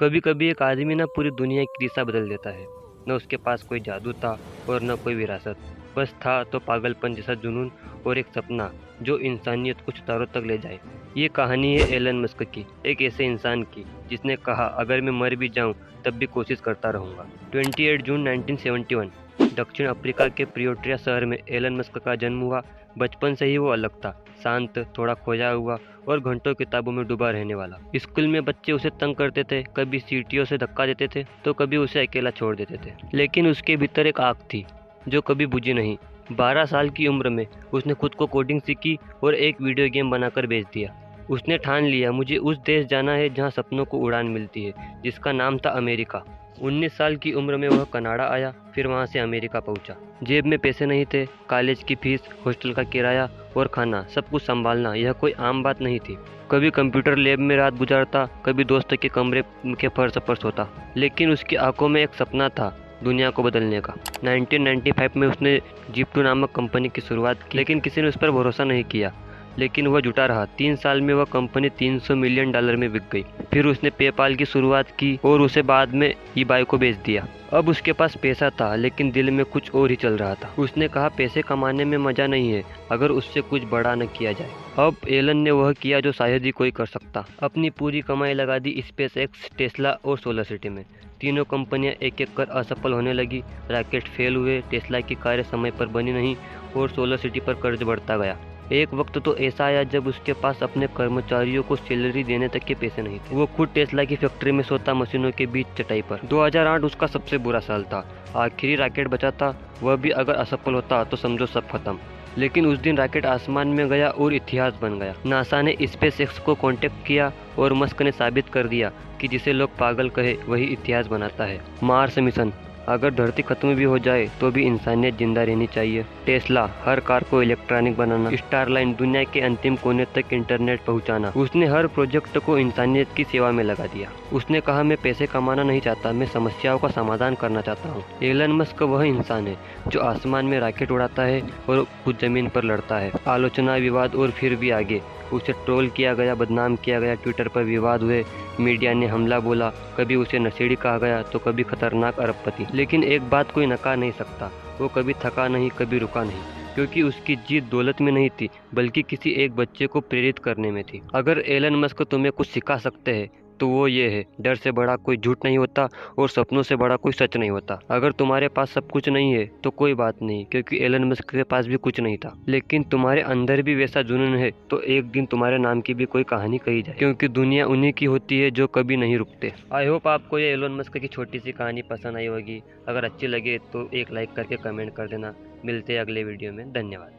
कभी कभी एक आदमी ना पूरी दुनिया की दिशा बदल देता है। न उसके पास कोई जादू था और न कोई विरासत, बस था तो पागलपन जैसा जुनून और एक सपना जो इंसानियत को सितारों तक ले जाए। ये कहानी है एलन मस्क की, एक ऐसे इंसान की जिसने कहा अगर मैं मर भी जाऊं तब भी कोशिश करता रहूंगा। 28 जून 1971 दक्षिण अफ्रीका के प्रियोट्रिया शहर में एलन मस्क का जन्म हुआ। बचपन से ही वो अलग था, शांत, थोड़ा खोया हुआ और घंटों किताबों में डूबा रहने वाला। स्कूल में बच्चे उसे तंग करते थे, कभी सीटियों से धक्का देते थे तो कभी उसे अकेला छोड़ देते थे, लेकिन उसके भीतर एक आग थी जो कभी बुझी नहीं। 12 साल की उम्र में उसने खुद को कोडिंग सीखी और एक वीडियो गेम बनाकर बेच दिया। उसने ठान लिया मुझे उस देश जाना है जहाँ सपनों को उड़ान मिलती है, जिसका नाम था अमेरिका। 19 साल की उम्र में वह कनाडा आया, फिर वहाँ से अमेरिका पहुँचा। जेब में पैसे नहीं थे, कॉलेज की फीस, हॉस्टल का किराया और खाना सब कुछ संभालना यह कोई आम बात नहीं थी। कभी कंप्यूटर लैब में रात गुजारता, कभी दोस्त के कमरे के फर्श पर सोता, लेकिन उसकी आंखों में एक सपना था, दुनिया को बदलने का। 1995 में उसने जिप्टो नामक कंपनी की शुरुआत की, लेकिन किसी ने उस पर भरोसा नहीं किया। लेकिन वह जुटा रहा। 3 साल में वह कंपनी $300 मिलियन में बिक गई। फिर उसने पेपाल की शुरुआत की और उसे बाद में eBay को बेच दिया। अब उसके पास पैसा था, लेकिन दिल में कुछ और ही चल रहा था। उसने कहा पैसे कमाने में मजा नहीं है अगर उससे कुछ बड़ा न किया जाए। अब एलन ने वह किया जो शायद ही कोई कर सकता। अपनी पूरी कमाई लगा दी स्पेसएक्स, टेस्ला और सोलर सिटी में। तीनों कंपनियां एक एक कर असफल होने लगी। रॉकेट फेल हुए, टेस्ला की कारें समय पर बनी नहीं और सोलर सिटी पर कर्ज बढ़ता गया। एक वक्त तो ऐसा आया जब उसके पास अपने कर्मचारियों को सैलरी देने तक के पैसे नहीं थे। वो खुद टेस्ला की फैक्ट्री में सोता, मशीनों के बीच चटाई पर। 2008 उसका सबसे बुरा साल था। आखिरी रॉकेट बचा था, वह भी अगर असफल होता तो समझो सब खत्म। लेकिन उस दिन रॉकेट आसमान में गया और इतिहास बन गया। नासा ने स्पेसएक्स को कांटेक्ट किया और मस्क ने साबित कर दिया कि जिसे लोग पागल कहे वही इतिहास बनाता है। मार्स मिशन, अगर धरती खत्म भी हो जाए तो भी इंसानियत जिंदा रहनी चाहिए। टेस्ला, हर कार को इलेक्ट्रॉनिक बनाना। स्टारलाइन, दुनिया के अंतिम कोने तक इंटरनेट पहुंचाना। उसने हर प्रोजेक्ट को इंसानियत की सेवा में लगा दिया। उसने कहा मैं पैसे कमाना नहीं चाहता, मैं समस्याओं का समाधान करना चाहता हूँ। एलन मस्क वह इंसान है जो आसमान में रॉकेट उड़ाता है और खुद जमीन पर लड़ता है। आलोचना, विवाद और फिर भी आगे। उसे ट्रोल किया गया, बदनाम किया गया, ट्विटर पर विवाद हुए, मीडिया ने हमला बोला, कभी उसे नशेड़ी कहा गया तो कभी खतरनाक अरबपति। लेकिन एक बात कोई नकार नहीं सकता, वो कभी थका नहीं, कभी रुका नहीं, क्योंकि उसकी जीत दौलत में नहीं थी बल्कि किसी एक बच्चे को प्रेरित करने में थी। अगर एलन मस्क तुम्हें कुछ सिखा सकते हैं तो वो ये है, डर से बड़ा कोई झूठ नहीं होता और सपनों से बड़ा कोई सच नहीं होता। अगर तुम्हारे पास सब कुछ नहीं है तो कोई बात नहीं, क्योंकि एलन मस्क के पास भी कुछ नहीं था। लेकिन तुम्हारे अंदर भी वैसा जुनून है तो एक दिन तुम्हारे नाम की भी कोई कहानी कही जाए, क्योंकि दुनिया उन्हीं की होती है जो कभी नहीं रुकते। आई होप आपको ये एलन मस्क की छोटी सी कहानी पसंद आई होगी। अगर अच्छी लगे तो एक लाइक करके कमेंट कर देना। मिलते हैं अगले वीडियो में। धन्यवाद।